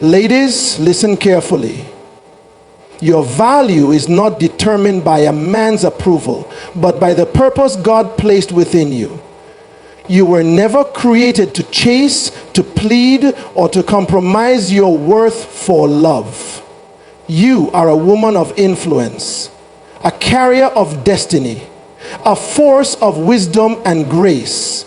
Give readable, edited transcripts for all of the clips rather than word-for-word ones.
Ladies, listen carefully. Your value is not determined by a man's approval, but by the purpose God placed within you. You were never created to chase, to plead, or to compromise your worth for love. You are a woman of influence, a carrier of destiny, a force of wisdom and grace.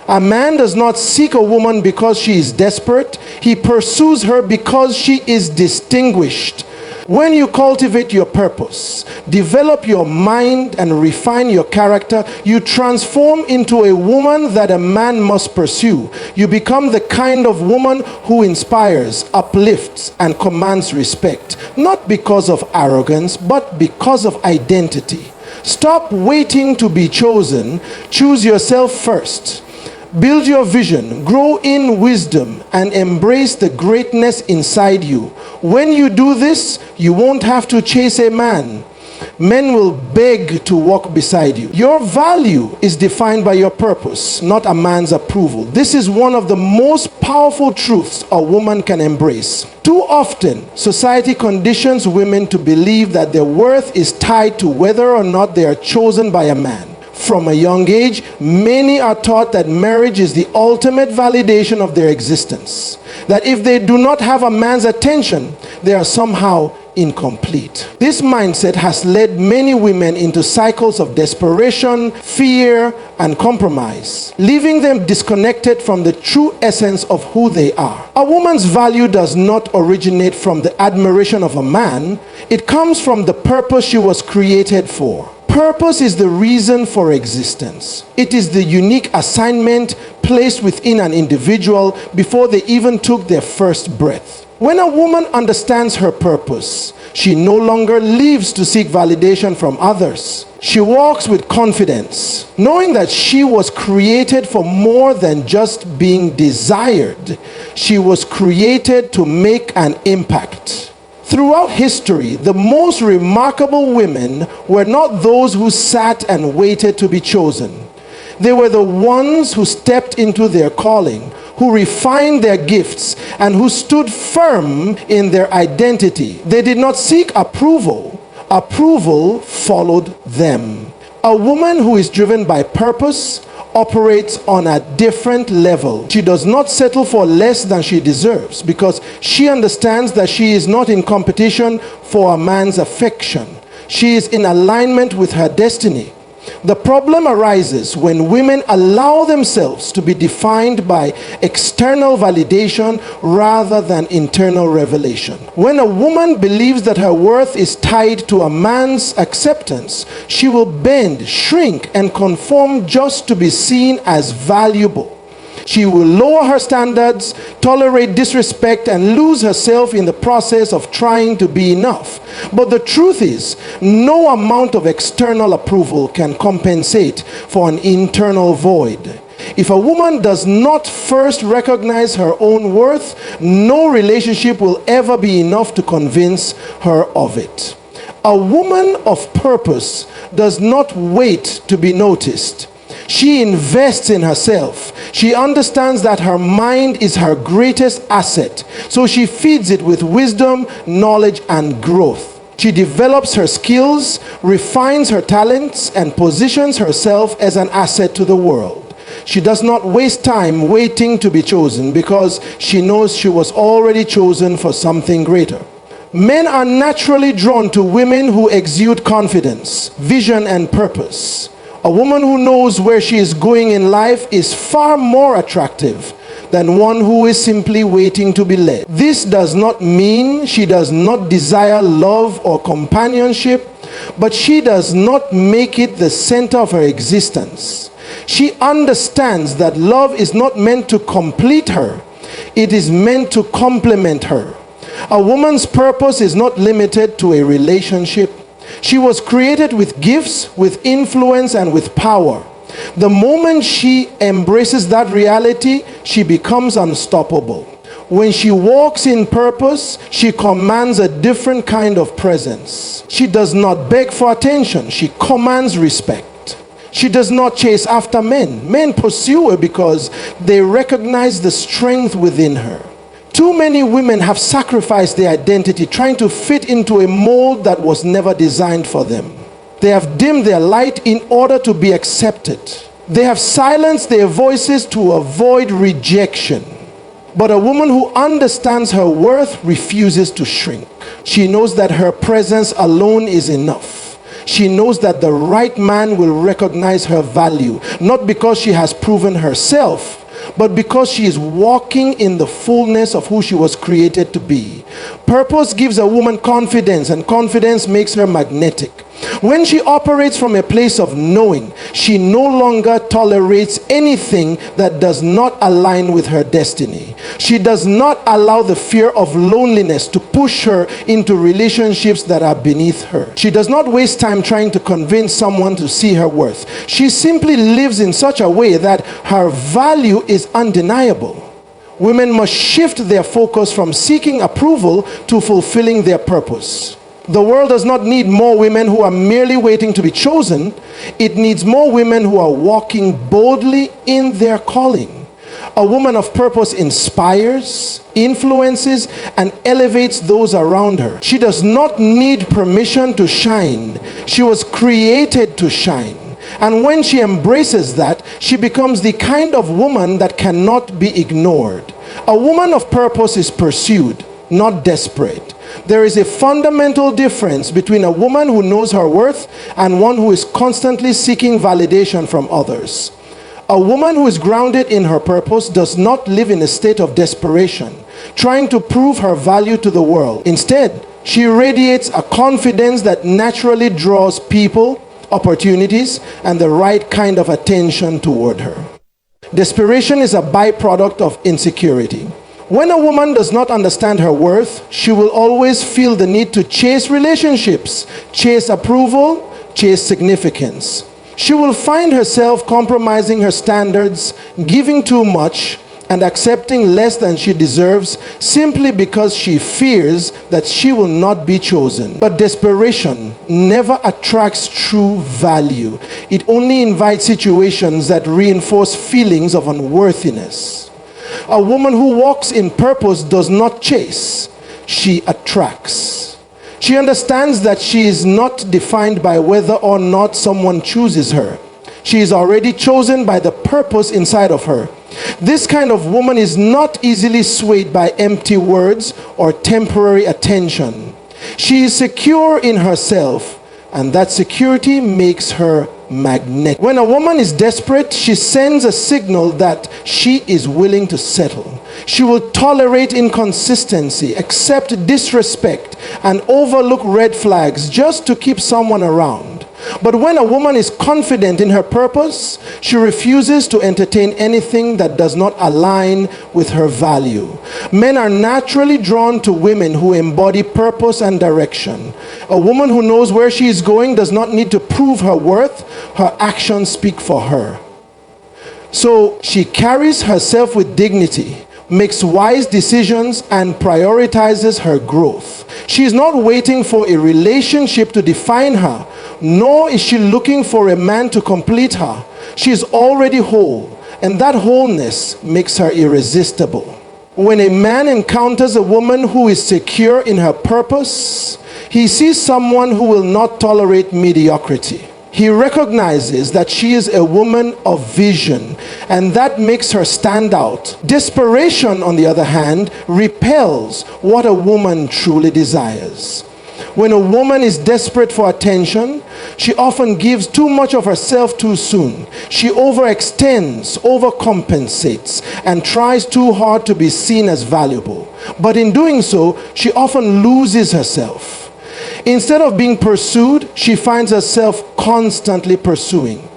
A man does not seek a woman because she is desperate. He pursues her because she is distinguished. When you cultivate your purpose, develop your mind and refine your character, you transform into a woman that a man must pursue. You become the kind of woman who inspires, uplifts, and commands respect, not because of arrogance, but because of identity. Stop waiting to be chosen. Choose yourself first. Build your vision, grow in wisdom, and embrace the greatness inside you. When you do this, you won't have to chase a man. Men will beg to walk beside you. Your value is defined by your purpose, not a man's approval. This is one of the most powerful truths a woman can embrace. Too often, society conditions women to believe that their worth is tied to whether or not they are chosen by a man. From a young age, many are taught that marriage is the ultimate validation of their existence. That if they do not have a man's attention, they are somehow incomplete. This mindset has led many women into cycles of desperation, fear, and compromise, leaving them disconnected from the true essence of who they are. A woman's value does not originate from the admiration of a man. It comes from the purpose she was created for. Purpose is the reason for existence. It is the unique assignment placed within an individual before they even took their first breath. When a woman understands her purpose, she no longer lives to seek validation from others. She walks with confidence, knowing that she was created for more than just being desired. She was created to make an impact. Throughout history, the most remarkable women were not those who sat and waited to be chosen. They were the ones who stepped into their calling, who refined their gifts, and who stood firm in their identity. They did not seek approval. Approval followed them. A woman who is driven by purpose operates on a different level. She does not settle for less than she deserves because she understands that she is not in competition for a man's affection. She is in alignment with her destiny. The problem arises when women allow themselves to be defined by external validation rather than internal revelation. When a woman believes that her worth is tied to a man's acceptance, she will bend, shrink, and conform just to be seen as valuable. She will lower her standards, tolerate disrespect, and lose herself in the process of trying to be enough. But the truth is, no amount of external approval can compensate for an internal void. If a woman does not first recognize her own worth, no relationship will ever be enough to convince her of it. A woman of purpose does not wait to be noticed. She invests in herself. She understands that her mind is her greatest asset, so she feeds it with wisdom, knowledge, and growth. She develops her skills, refines her talents, and positions herself as an asset to the world. She does not waste time waiting to be chosen because she knows she was already chosen for something greater. Men are naturally drawn to women who exude confidence, vision, and purpose. A woman who knows where she is going in life is far more attractive than one who is simply waiting to be led. This does not mean she does not desire love or companionship, but she does not make it the center of her existence. She understands that love is not meant to complete her, it is meant to complement her. A woman's purpose is not limited to a relationship. She was created with gifts, with influence, and with power. The moment she embraces that reality, she becomes unstoppable. When she walks in purpose, she commands a different kind of presence. She does not beg for attention. She commands respect. She does not chase after men. Men pursue her because they recognize the strength within her. Too many women have sacrificed their identity trying to fit into a mold that was never designed for them. They have dimmed their light in order to be accepted. They have silenced their voices to avoid rejection. But a woman who understands her worth refuses to shrink. She knows that her presence alone is enough. She knows that the right man will recognize her value, not because she has proven herself, but because she is walking in the fullness of who she was created to be. Purpose gives a woman confidence, and confidence makes her magnetic. When she operates from a place of knowing, she no longer tolerates anything that does not align with her destiny. She does not allow the fear of loneliness to push her into relationships that are beneath her. She does not waste time trying to convince someone to see her worth. She simply lives in such a way that her value is undeniable. Women must shift their focus from seeking approval to fulfilling their purpose. The world does not need more women who are merely waiting to be chosen. It needs more women who are walking boldly in their calling. A woman of purpose inspires, influences, and elevates those around her. She does not need permission to shine. She was created to shine. And when she embraces that, she becomes the kind of woman that cannot be ignored. A woman of purpose is pursued, not desperate. There is a fundamental difference between a woman who knows her worth and one who is constantly seeking validation from others. A woman who is grounded in her purpose does not live in a state of desperation, trying to prove her value to the world. Instead, she radiates a confidence that naturally draws people, opportunities, and the right kind of attention toward her. Desperation is a byproduct of insecurity. When a woman does not understand her worth, she will always feel the need to chase relationships, chase approval, chase significance. She will find herself compromising her standards, giving too much, and accepting less than she deserves simply because she fears that she will not be chosen. But desperation never attracts true value. It only invites situations that reinforce feelings of unworthiness. A woman who walks in purpose does not chase, she attracts. She understands that she is not defined by whether or not someone chooses her. She is already chosen by the purpose inside of her. This kind of woman is not easily swayed by empty words or temporary attention. She is secure in herself, and that security makes her magnetic. When a woman is desperate, she sends a signal that she is willing to settle. She will tolerate inconsistency, accept disrespect, and overlook red flags just to keep someone around. But when a woman is confident in her purpose, she refuses to entertain anything that does not align with her value. Men are naturally drawn to women who embody purpose and direction. A woman who knows where she is going does not need to prove her worth. Her actions speak for her. So she carries herself with dignity, makes wise decisions, and prioritizes her growth. She is not waiting for a relationship to define her, nor is she looking for a man to complete her. She is already whole, and that wholeness makes her irresistible. When a man encounters a woman who is secure in her purpose, he sees someone who will not tolerate mediocrity. He recognizes that she is a woman of vision, and that makes her stand out. Desperation, on the other hand, repels what a woman truly desires. When a woman is desperate for attention, she often gives too much of herself too soon. She overextends, overcompensates, and tries too hard to be seen as valuable. But in doing so, she often loses herself. Instead of being pursued, she finds herself constantly pursuing.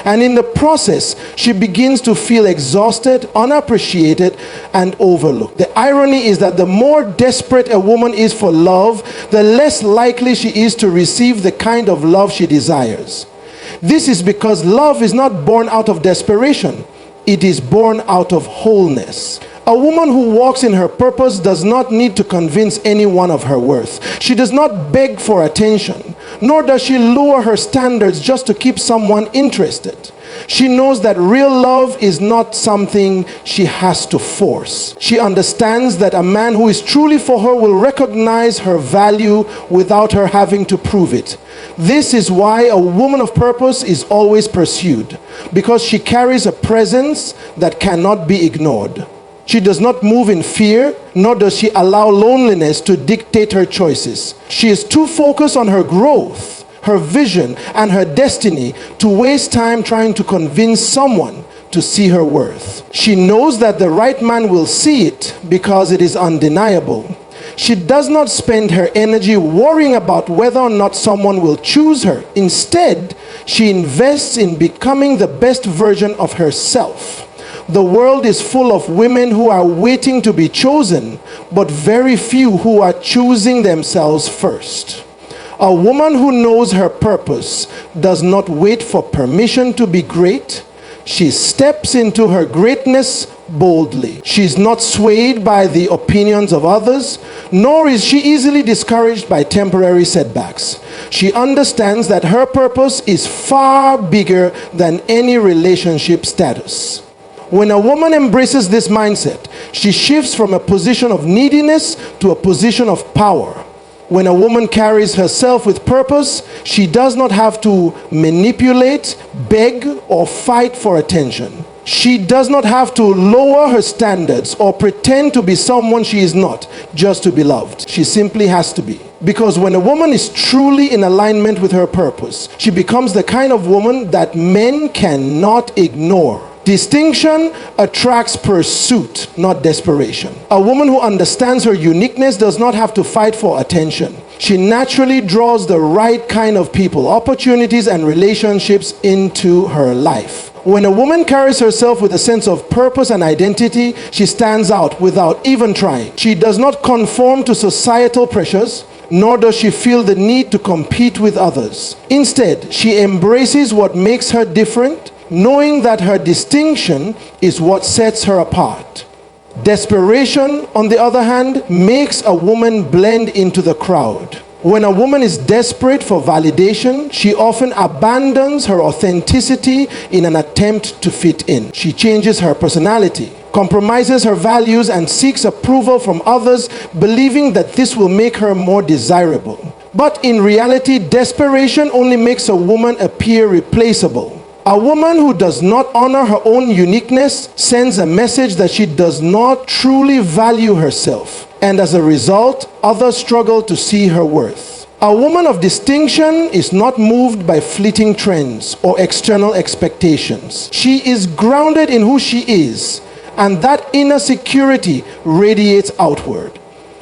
And in the process, she begins to feel exhausted, unappreciated, and overlooked. The irony is that the more desperate a woman is for love, the less likely she is to receive the kind of love she desires. This is because love is not born out of desperation. It is born out of wholeness. A woman who walks in her purpose does not need to convince anyone of her worth. She does not beg for attention, nor does she lower her standards just to keep someone interested. She knows that real love is not something she has to force. She understands that a man who is truly for her will recognize her value without her having to prove it. This is why a woman of purpose is always pursued, because she carries a presence that cannot be ignored. She does not move in fear, nor does she allow loneliness to dictate her choices. She is too focused on her growth, her vision, and her destiny to waste time trying to convince someone to see her worth. She knows that the right man will see it because it is undeniable. She does not spend her energy worrying about whether or not someone will choose her. Instead, she invests in becoming the best version of herself. The world is full of women who are waiting to be chosen, but very few who are choosing themselves first. A woman who knows her purpose does not wait for permission to be great. She steps into her greatness boldly. She is not swayed by the opinions of others, nor is she easily discouraged by temporary setbacks. She understands that her purpose is far bigger than any relationship status. When a woman embraces this mindset, she shifts from a position of neediness to a position of power. When a woman carries herself with purpose, she does not have to manipulate, beg, or fight for attention. She does not have to lower her standards or pretend to be someone she is not just to be loved. She simply has to be. Because when a woman is truly in alignment with her purpose, she becomes the kind of woman that men cannot ignore. Distinction attracts pursuit, not desperation. A woman who understands her uniqueness does not have to fight for attention. She naturally draws the right kind of people, opportunities, and relationships into her life. When a woman carries herself with a sense of purpose and identity, she stands out without even trying. She does not conform to societal pressures, nor does she feel the need to compete with others. Instead, she embraces what makes her different, knowing that her distinction is what sets her apart. Desperation, on the other hand, makes a woman blend into the crowd. When a woman is desperate for validation, she often abandons her authenticity in an attempt to fit in. She changes her personality, compromises her values, and seeks approval from others, believing that this will make her more desirable. But in reality, desperation only makes a woman appear replaceable. A woman who does not honor her own uniqueness sends a message that she does not truly value herself, and as a result, others struggle to see her worth. A woman of distinction is not moved by fleeting trends or external expectations. She is grounded in who she is, and that inner security radiates outward.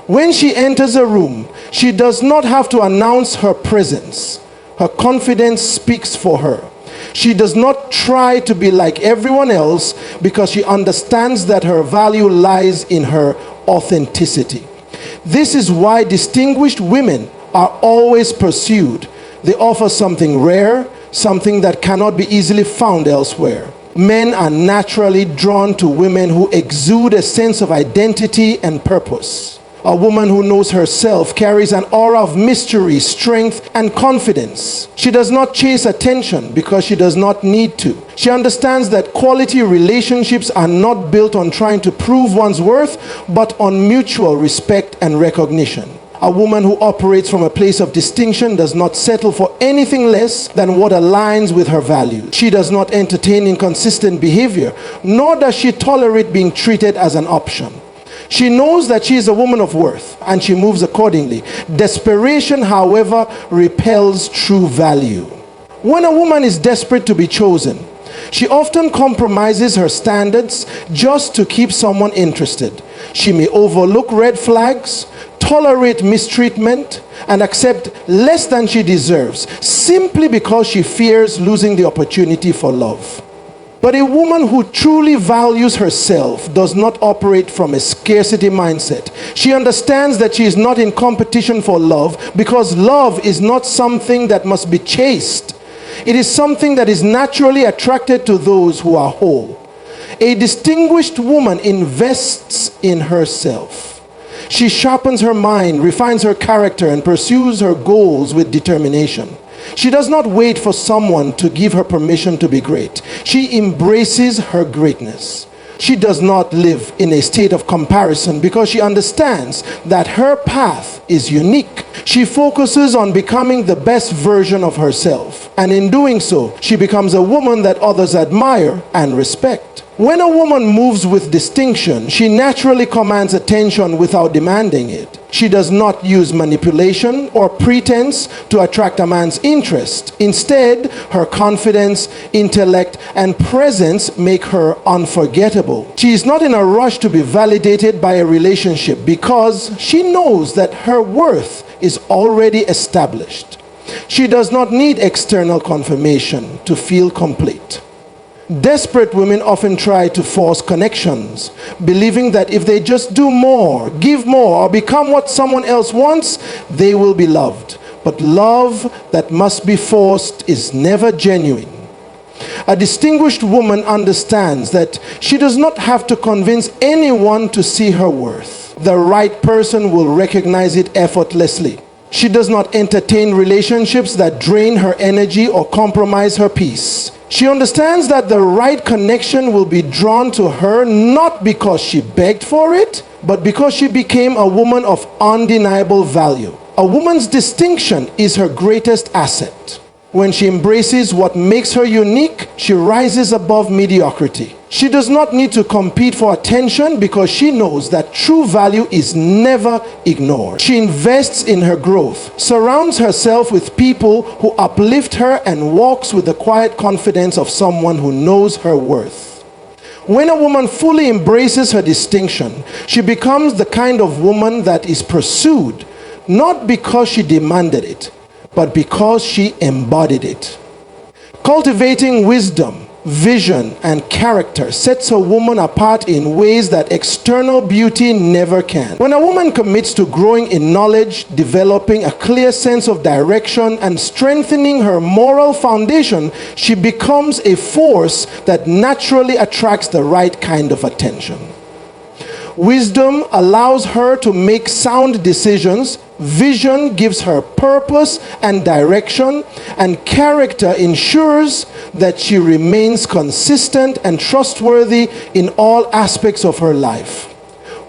When she enters a room, she does not have to announce her presence. Her confidence speaks for her. She does not try to be like everyone else because she understands that her value lies in her authenticity. This is why distinguished women are always pursued. They offer something rare, something that cannot be easily found elsewhere. Men are naturally drawn to women who exude a sense of identity and purpose. A woman who knows herself carries an aura of mystery, strength, and confidence. She does not chase attention because she does not need to. She understands that quality relationships are not built on trying to prove one's worth, but on mutual respect and recognition. A woman who operates from a place of distinction does not settle for anything less than what aligns with her values. She does not entertain inconsistent behavior, nor does she tolerate being treated as an option. She knows that she is a woman of worth, and she moves accordingly. Desperation, however, repels true value. When a woman is desperate to be chosen, she often compromises her standards just to keep someone interested. She may overlook red flags, tolerate mistreatment, and accept less than she deserves, simply because she fears losing the opportunity for love. But a woman who truly values herself does not operate from a scarcity mindset. She understands that she is not in competition for love, because love is not something that must be chased. It is something that is naturally attracted to those who are whole. A distinguished woman invests in herself. She sharpens her mind, refines her character, and pursues her goals with determination. She does not wait for someone to give her permission to be great. She embraces her greatness. She does not live in a state of comparison because she understands that her path is unique. She focuses on becoming the best version of herself, and in doing so, she becomes a woman that others admire and respect. When a woman moves with distinction, she naturally commands attention without demanding it. She does not use manipulation or pretense to attract a man's interest. Instead, her confidence, intellect, and presence make her unforgettable. She is not in a rush to be validated by a relationship because she knows that her worth is already established. She does not need external confirmation to feel complete. Desperate women often try to force connections, believing that if they just do more, give more, or become what someone else wants, they will be loved. But love that must be forced is never genuine. A distinguished woman understands that she does not have to convince anyone to see her worth. The right person will recognize it effortlessly. She does not entertain relationships that drain her energy or compromise her peace. She understands that the right connection will be drawn to her not because she begged for it, but because she became a woman of undeniable value. A woman's distinction is her greatest asset. When she embraces what makes her unique, she rises above mediocrity. She does not need to compete for attention because she knows that true value is never ignored. She invests in her growth, surrounds herself with people who uplift her, and walks with the quiet confidence of someone who knows her worth. When a woman fully embraces her distinction, she becomes the kind of woman that is pursued, not because she demanded it, but because she embodied it. Cultivating wisdom, vision, and character sets a woman apart in ways that external beauty never can. When a woman commits to growing in knowledge, developing a clear sense of direction, and strengthening her moral foundation, she becomes a force that naturally attracts the right kind of attention. Wisdom allows her to make sound decisions, vision gives her purpose and direction, and character ensures that she remains consistent and trustworthy in all aspects of her life.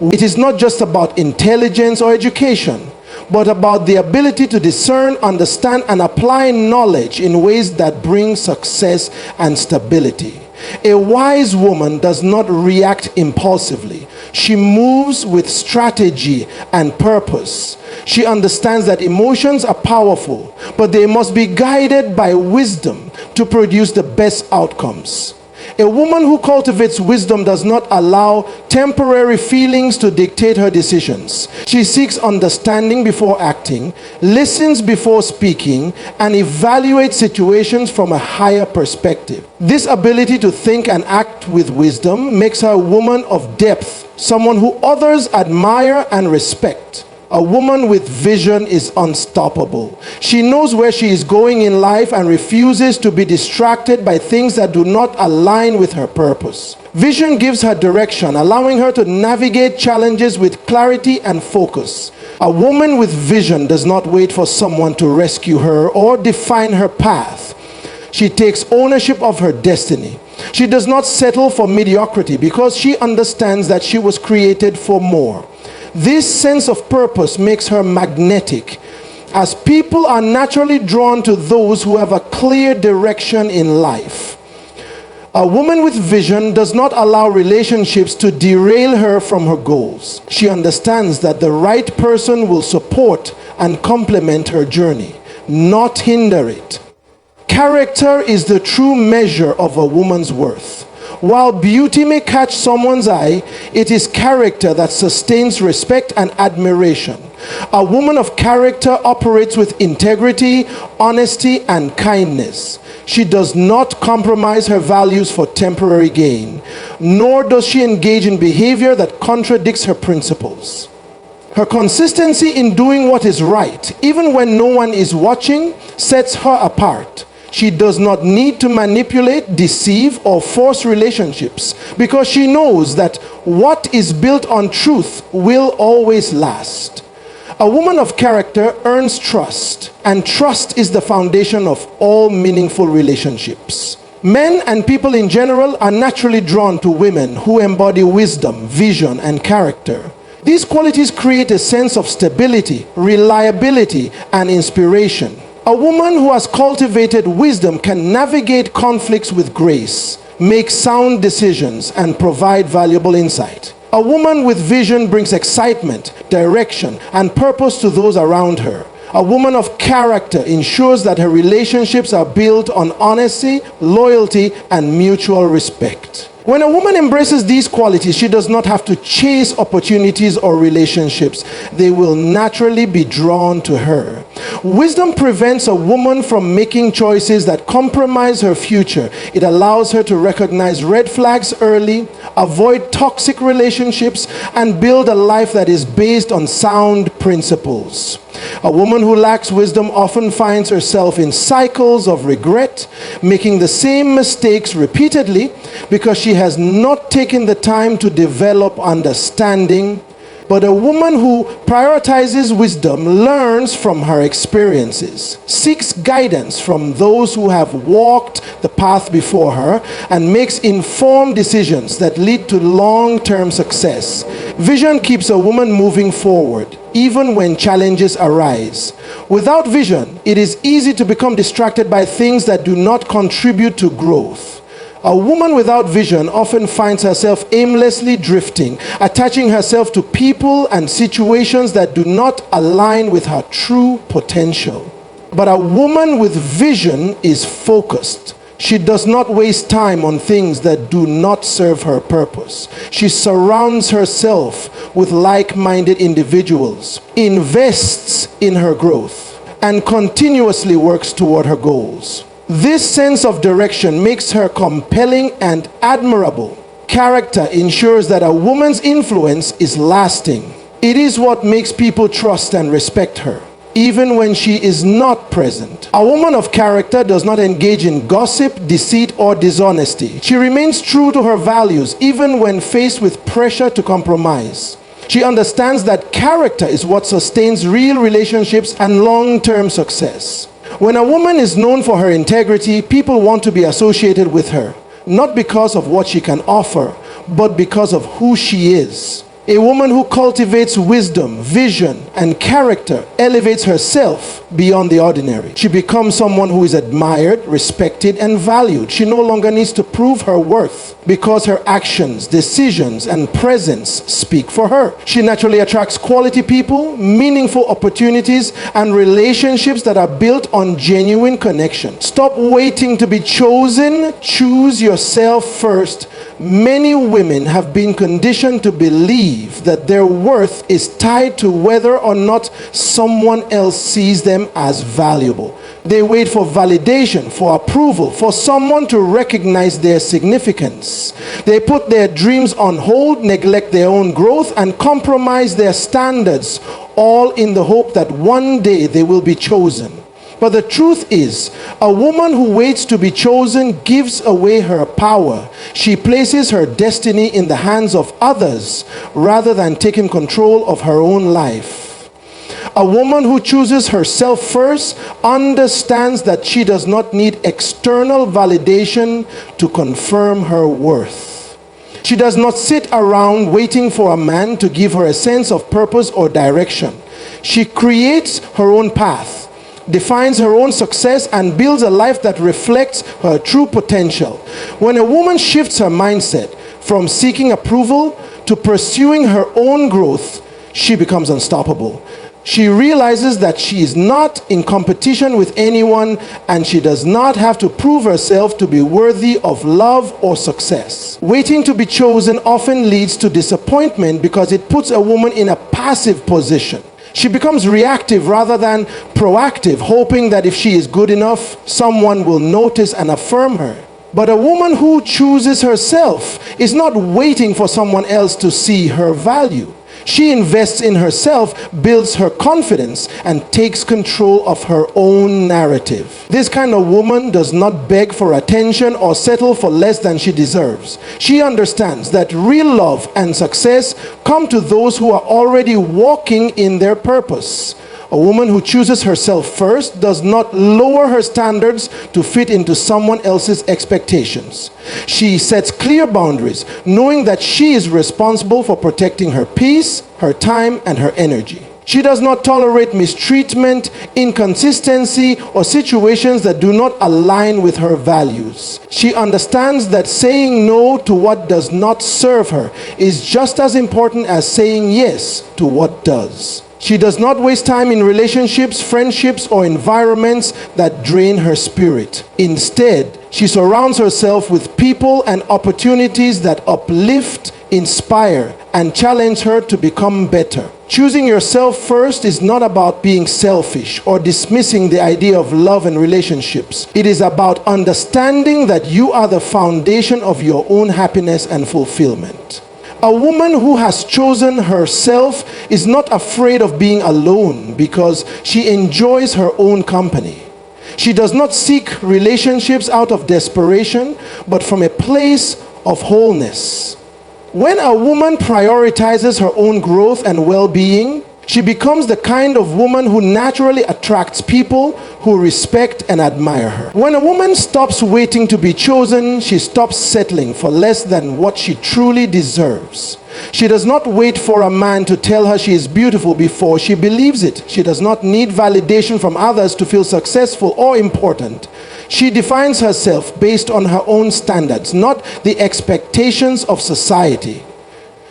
It is not just about intelligence or education, but about the ability to discern, understand, and apply knowledge in ways that bring success and stability. A wise woman does not react impulsively. She moves with strategy and purpose. She understands that emotions are powerful, but they must be guided by wisdom to produce the best outcomes. A woman who cultivates wisdom does not allow temporary feelings to dictate her decisions. She seeks understanding before acting, listens before speaking, and evaluates situations from a higher perspective. This ability to think and act with wisdom makes her a woman of depth, someone who others admire and respect. A woman with vision is unstoppable. She knows where she is going in life and refuses to be distracted by things that do not align with her purpose. Vision gives her direction, allowing her to navigate challenges with clarity and focus. A woman with vision does not wait for someone to rescue her or define her path. She takes ownership of her destiny. She does not settle for mediocrity because she understands that she was created for more. This sense of purpose makes her magnetic, as people are naturally drawn to those who have a clear direction in life. A woman with vision does not allow relationships to derail her from her goals. She understands that the right person will support and complement her journey, not hinder it. Character is the true measure of a woman's worth. While beauty may catch someone's eye, it is character that sustains respect and admiration. A woman of character operates with integrity, honesty, and kindness. She does not compromise her values for temporary gain, nor does she engage in behavior that contradicts her principles. Her consistency in doing what is right, even when no one is watching, sets her apart. She does not need to manipulate, deceive, or force relationships because she knows that what is built on truth will always last. A woman of character earns trust, and trust is the foundation of all meaningful relationships. Men and people in general are naturally drawn to women who embody wisdom, vision, and character. These qualities create a sense of stability, reliability, and inspiration. A woman who has cultivated wisdom can navigate conflicts with grace, make sound decisions, and provide valuable insight. A woman with vision brings excitement, direction, and purpose to those around her. A woman of character ensures that her relationships are built on honesty, loyalty, and mutual respect. When a woman embraces these qualities, she does not have to chase opportunities or relationships. They will naturally be drawn to her. Wisdom prevents a woman from making choices that compromise her future. It allows her to recognize red flags early, avoid toxic relationships, and build a life that is based on sound principles. A woman who lacks wisdom often finds herself in cycles of regret, making the same mistakes repeatedly because she has not taken the time to develop understanding. But a woman who prioritizes wisdom learns from her experiences, seeks guidance from those who have walked the path before her, and makes informed decisions that lead to long-term success. Vision keeps a woman moving forward, even when challenges arise. Without vision, it is easy to become distracted by things that do not contribute to growth. A woman without vision often finds herself aimlessly drifting, attaching herself to people and situations that do not align with her true potential. But a woman with vision is focused. She does not waste time on things that do not serve her purpose. She surrounds herself with like-minded individuals, invests in her growth, and continuously works toward her goals. This sense of direction makes her compelling and admirable. Character ensures that a woman's influence is lasting. It is what makes people trust and respect her, even when she is not present. A woman of character does not engage in gossip, deceit, or dishonesty. She remains true to her values, even when faced with pressure to compromise. She understands that character is what sustains real relationships and long-term success. When a woman is known for her integrity, people want to be associated with her, not because of what she can offer, but because of who she is. A woman who cultivates wisdom, vision, and character elevates herself beyond the ordinary. She becomes someone who is admired, respected, and valued. She no longer needs to prove her worth because her actions, decisions, and presence speak for her. She naturally attracts quality people, meaningful opportunities, and relationships that are built on genuine connection. Stop waiting to be chosen. Choose yourself first. Many women have been conditioned to believe that their worth is tied to whether or not someone else sees them as valuable. They wait for validation, for approval, for someone to recognize their significance. They put their dreams on hold, neglect their own growth, and compromise their standards, all in the hope that one day they will be chosen. But the truth is, a woman who waits to be chosen gives away her power. She places her destiny in the hands of others rather than taking control of her own life. A woman who chooses herself first understands that she does not need external validation to confirm her worth. She does not sit around waiting for a man to give her a sense of purpose or direction. She creates her own path, defines her own success, and builds a life that reflects her true potential. When a woman shifts her mindset from seeking approval to pursuing her own growth, she becomes unstoppable. She realizes that she is not in competition with anyone, and she does not have to prove herself to be worthy of love or success. Waiting to be chosen often leads to disappointment because it puts a woman in a passive position. She becomes reactive rather than proactive, hoping that if she is good enough, someone will notice and affirm her. But a woman who chooses herself is not waiting for someone else to see her value. She invests in herself, builds her confidence, and takes control of her own narrative. This kind of woman does not beg for attention or settle for less than she deserves. She understands that real love and success come to those who are already walking in their purpose. A woman who chooses herself first does not lower her standards to fit into someone else's expectations. She sets clear boundaries, knowing that she is responsible for protecting her peace, her time, and her energy. She does not tolerate mistreatment, inconsistency, or situations that do not align with her values. She understands that saying no to what does not serve her is just as important as saying yes to what does. She does not waste time in relationships, friendships, or environments that drain her spirit. Instead, she surrounds herself with people and opportunities that uplift, inspire, and challenge her to become better. Choosing yourself first is not about being selfish or dismissing the idea of love and relationships. It is about understanding that you are the foundation of your own happiness and fulfillment. A woman who has chosen herself is not afraid of being alone because she enjoys her own company. She does not seek relationships out of desperation, but from a place of wholeness. When a woman prioritizes her own growth and well-being, she becomes the kind of woman who naturally attracts people who respect and admire her. When a woman stops waiting to be chosen, she stops settling for less than what she truly deserves. She does not wait for a man to tell her she is beautiful before she believes it. She does not need validation from others to feel successful or important. She defines herself based on her own standards, not the expectations of society.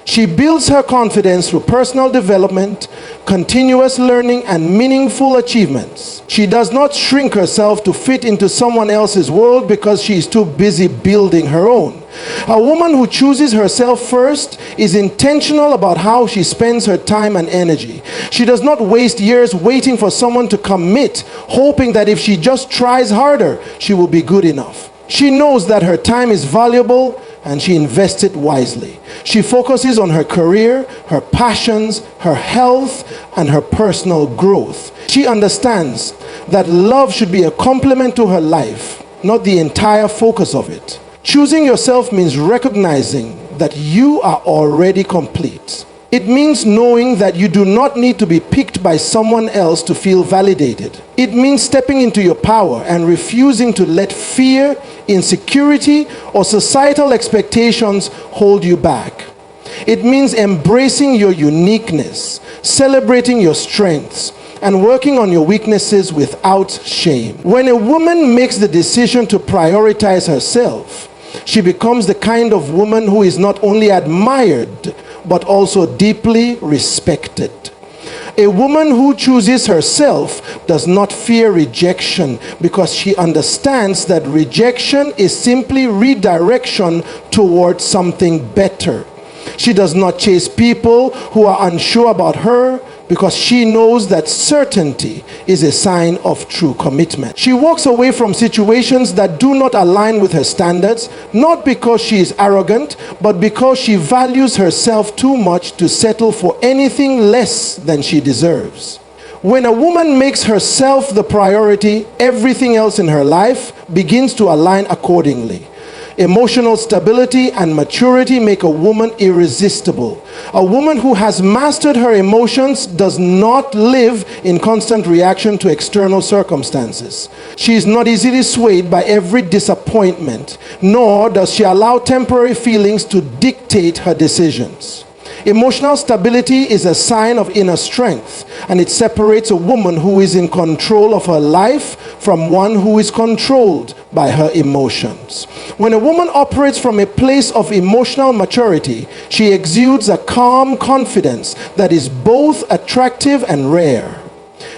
She builds her confidence through personal development, continuous learning, and meaningful achievements. She does not shrink herself to fit into someone else's world because she is too busy building her own. A woman who chooses herself first is intentional about how she spends her time and energy. She does not waste years waiting for someone to commit, hoping that if she just tries harder, she will be good enough. She knows that her time is valuable and she invests it wisely. She focuses on her career, her passions, her health, and her personal growth. She understands that love should be a complement to her life, not the entire focus of it. Choosing yourself means recognizing that you are already complete. It means knowing that you do not need to be picked by someone else to feel validated. It means stepping into your power and refusing to let fear, insecurity, or societal expectations hold you back. It means embracing your uniqueness, celebrating your strengths, and working on your weaknesses without shame. When a woman makes the decision to prioritize herself, she becomes the kind of woman who is not only admired, but also deeply respected. A woman who chooses herself does not fear rejection because she understands that rejection is simply redirection towards something better. She does not chase people who are unsure about her because she knows that certainty is a sign of true commitment. She walks away from situations that do not align with her standards, not because she is arrogant, but because she values herself too much to settle for anything less than she deserves. When a woman makes herself the priority, everything else in her life begins to align accordingly. Emotional stability and maturity make a woman irresistible. A woman who has mastered her emotions does not live in constant reaction to external circumstances. She is not easily swayed by every disappointment, nor does she allow temporary feelings to dictate her decisions. Emotional stability is a sign of inner strength, and it separates a woman who is in control of her life from one who is controlled by her emotions. When a woman operates from a place of emotional maturity, she exudes a calm confidence that is both attractive and rare.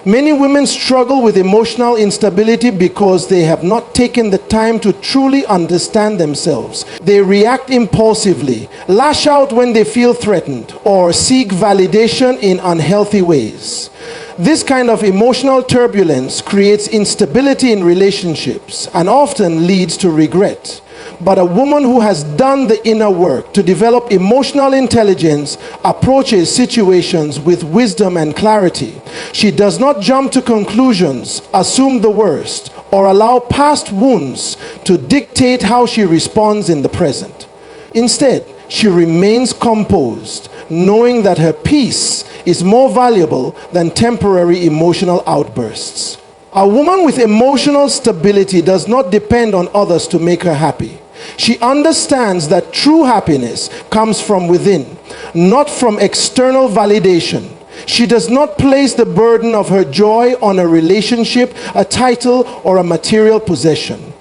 Many women struggle with emotional instability because they have not taken the time to truly understand themselves. They react impulsively, lash out when they feel threatened, or seek validation in unhealthy ways. This kind of emotional turbulence creates instability in relationships and often leads to regret. But a woman who has done the inner work to develop emotional intelligence approaches situations with wisdom and clarity. She does not jump to conclusions, assume the worst, or allow past wounds to dictate how she responds in the present. Instead, she remains composed, knowing that her peace is more valuable than temporary emotional outbursts. A woman with emotional stability does not depend on others to make her happy. She understands that true happiness comes from within, not from external validation. She does not place the burden of her joy on a relationship, a title, or a material possession.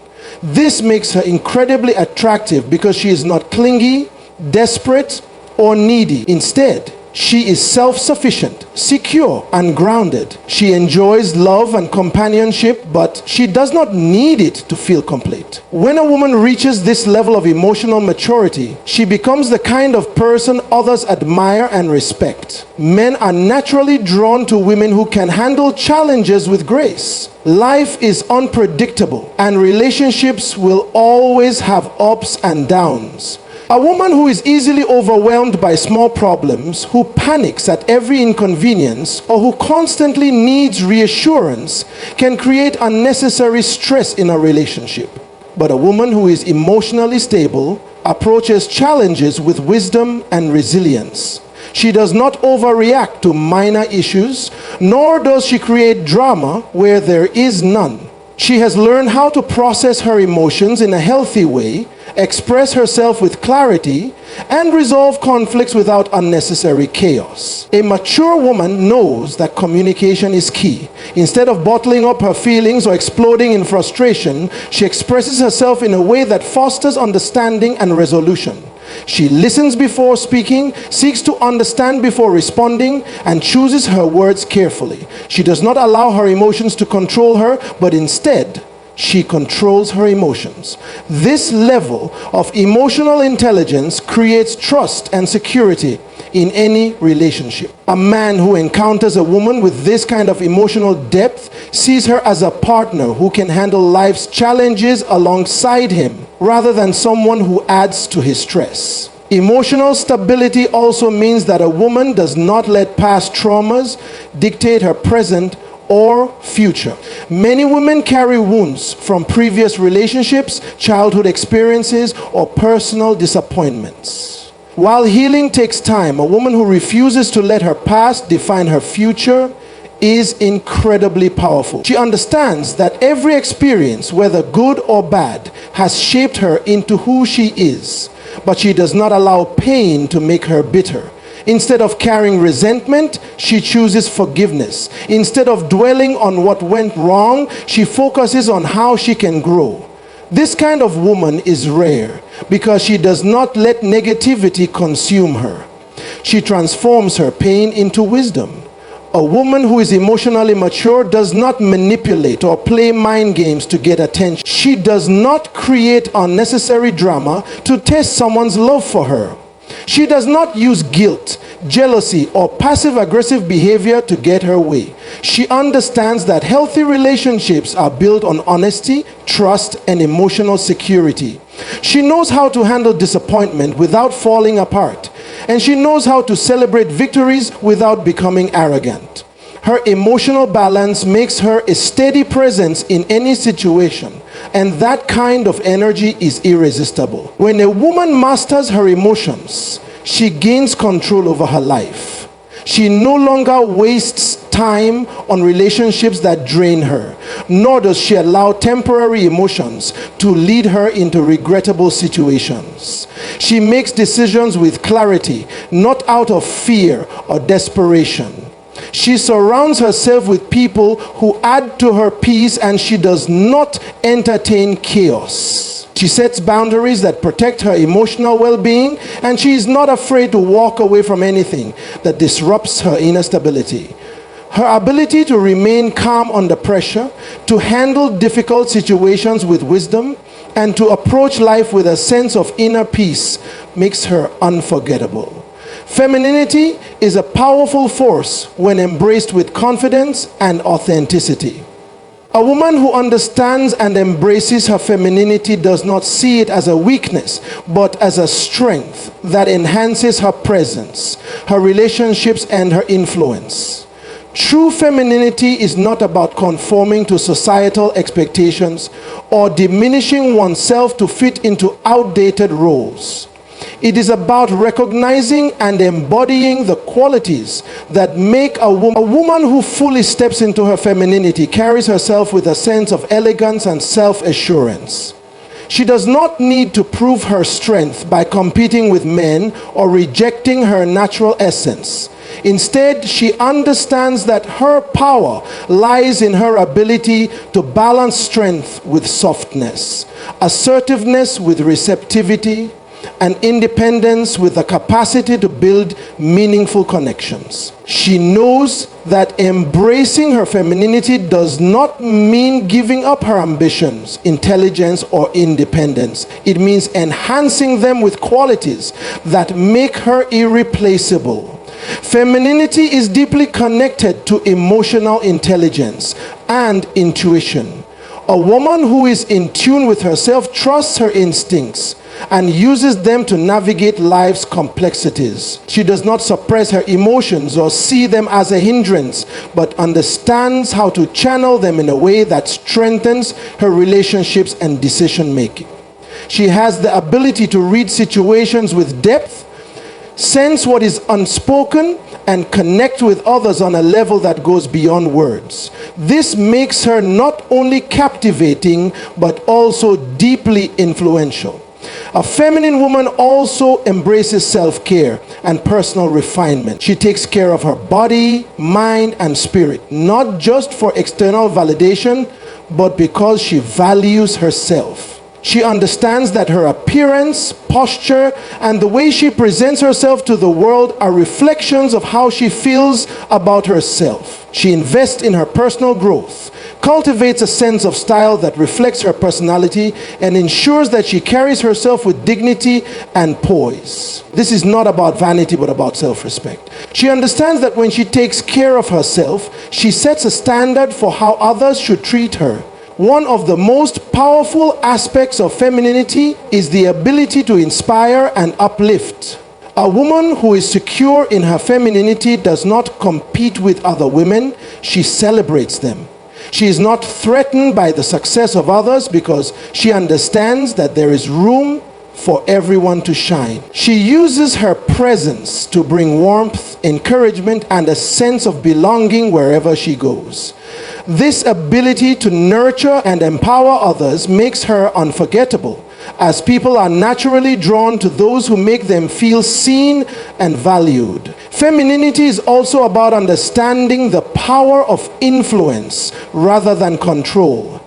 This makes her incredibly attractive because she is not clingy, desperate, or needy. Instead, she is self-sufficient, secure, and grounded. She enjoys love and companionship, but she does not need it to feel complete. When a woman reaches this level of emotional maturity, she becomes the kind of person others admire and respect. Men are naturally drawn to women who can handle challenges with grace. Life is unpredictable, and relationships will always have ups and downs. A woman who is easily overwhelmed by small problems, who panics at every inconvenience, or who constantly needs reassurance can create unnecessary stress in a relationship. But a woman who is emotionally stable approaches challenges with wisdom and resilience. She does not overreact to minor issues, nor does she create drama where there is none. She has learned how to process her emotions in a healthy way, express herself with clarity, and resolve conflicts without unnecessary chaos. A mature woman knows that communication is key. Instead of bottling up her feelings or exploding in frustration, she expresses herself in a way that fosters understanding and resolution. She listens before speaking, seeks to understand before responding, and chooses her words carefully. She does not allow her emotions to control her, but instead, she controls her emotions. This level of emotional intelligence creates trust and security in any relationship. A man who encounters a woman with this kind of emotional depth sees her as a partner who can handle life's challenges alongside him, rather than someone who adds to his stress. Emotional stability also means that a woman does not let past traumas dictate her present or future. Many women carry wounds from previous relationships, childhood experiences, or personal disappointments. While healing takes time, a woman who refuses to let her past define her future is incredibly powerful. She understands that every experience, whether good or bad, has shaped her into who she is, but she does not allow pain to make her bitter. Instead of carrying resentment, she chooses forgiveness. Instead of dwelling on what went wrong, she focuses on how she can grow. This kind of woman is rare because she does not let negativity consume her. She transforms her pain into wisdom. A woman who is emotionally mature does not manipulate or play mind games to get attention. She does not create unnecessary drama to test someone's love for her. She does not use guilt, jealousy, or passive-aggressive behavior to get her way. She understands that healthy relationships are built on honesty, trust, and emotional security. She knows how to handle disappointment without falling apart, and she knows how to celebrate victories without becoming arrogant. Her emotional balance makes her a steady presence in any situation, and that kind of energy is irresistible. When a woman masters her emotions, she gains control over her life. She no longer wastes time on relationships that drain her, nor does she allow temporary emotions to lead her into regrettable situations. She makes decisions with clarity, not out of fear or desperation. She surrounds herself with people who add to her peace, and she does not entertain chaos. She sets boundaries that protect her emotional well-being, and she is not afraid to walk away from anything that disrupts her inner stability. Her ability to remain calm under pressure, to handle difficult situations with wisdom, and to approach life with a sense of inner peace makes her unforgettable. Femininity is a powerful force when embraced with confidence and authenticity. A woman who understands and embraces her femininity does not see it as a weakness, but as a strength that enhances her presence, her relationships, and her influence. True femininity is not about conforming to societal expectations or diminishing oneself to fit into outdated roles. It is about recognizing and embodying the qualities that make a woman who fully steps into her femininity carries herself with a sense of elegance and self-assurance. She does not need to prove her strength by competing with men or rejecting her natural essence. Instead, she understands that her power lies in her ability to balance strength with softness, assertiveness with receptivity, and independence with the capacity to build meaningful connections. She knows that embracing her femininity does not mean giving up her ambitions, intelligence, or independence. It means enhancing them with qualities that make her irreplaceable. Femininity is deeply connected to emotional intelligence and intuition. A woman who is in tune with herself trusts her instincts and uses them to navigate life's complexities. She does not suppress her emotions or see them as a hindrance, but understands how to channel them in a way that strengthens her relationships and decision making. She has the ability to read situations with depth, sense what is unspoken, and connect with others on a level that goes beyond words. This makes her not only captivating, but also deeply influential. A feminine woman also embraces self-care and personal refinement. She takes care of her body, mind, and spirit, not just for external validation, but because she values herself. She understands that her appearance, posture, and the way she presents herself to the world are reflections of how she feels about herself. She invests in her personal growth, cultivates a sense of style that reflects her personality, and ensures that she carries herself with dignity and poise. This is not about vanity, but about self-respect. She understands that when she takes care of herself, she sets a standard for how others should treat her. One of the most powerful aspects of femininity is the ability to inspire and uplift. A woman who is secure in her femininity does not compete with other women, she celebrates them. She is not threatened by the success of others because she understands that there is room for everyone to shine. She uses her presence to bring warmth, encouragement, and a sense of belonging wherever she goes. This ability to nurture and empower others makes her unforgettable, as people are naturally drawn to those who make them feel seen and valued. Femininity is also about understanding the power of influence rather than control.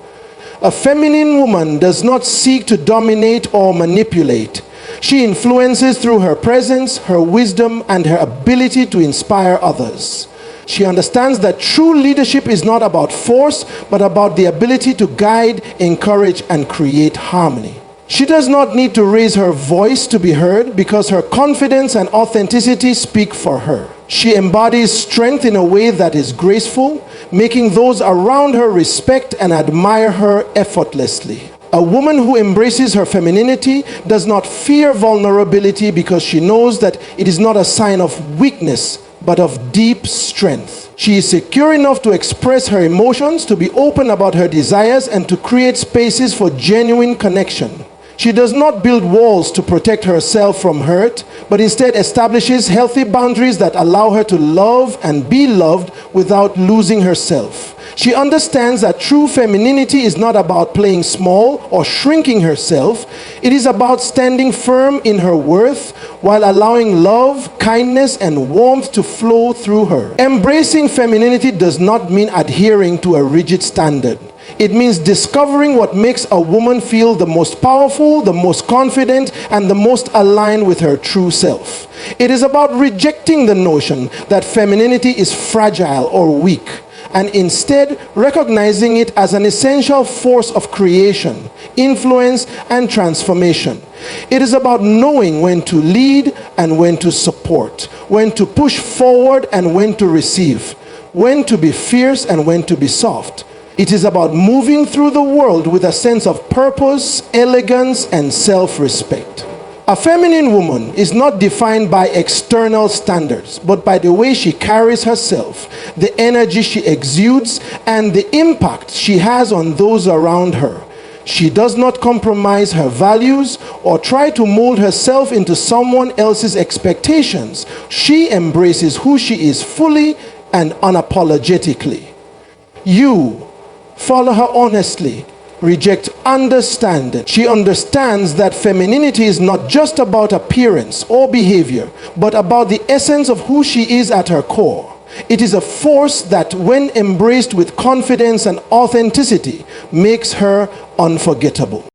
A feminine woman does not seek to dominate or manipulate. She influences through her presence, her wisdom, and her ability to inspire others. She understands that true leadership is not about force, but about the ability to guide, encourage, and create harmony. She does not need to raise her voice to be heard because her confidence and authenticity speak for her. She embodies strength in a way that is graceful, making those around her respect and admire her effortlessly. A woman who embraces her femininity does not fear vulnerability because she knows that it is not a sign of weakness, but of deep strength. She is secure enough to express her emotions, to be open about her desires, and to create spaces for genuine connection. She does not build walls to protect herself from hurt, but instead establishes healthy boundaries that allow her to love and be loved without losing herself. She understands that true femininity is not about playing small or shrinking herself. It is about standing firm in her worth while allowing love, kindness, and warmth to flow through her. Embracing femininity does not mean adhering to a rigid standard. It means discovering what makes a woman feel the most powerful, the most confident, and the most aligned with her true self. It is about rejecting the notion that femininity is fragile or weak, and instead recognizing it as an essential force of creation, influence, and transformation. It is about knowing when to lead and when to support, when to push forward and when to receive, when to be fierce and when to be soft. It is about moving through the world with a sense of purpose, elegance, and self-respect. A feminine woman is not defined by external standards, but by the way she carries herself, the energy she exudes, and the impact she has on those around her. She does not compromise her values or try to mold herself into someone else's expectations. She embraces who she is fully and unapologetically. You follow her honestly. Reject understanding. She understands that femininity is not just about appearance or behavior, but about the essence of who she is at her core. It is a force that, when embraced with confidence and authenticity, makes her unforgettable.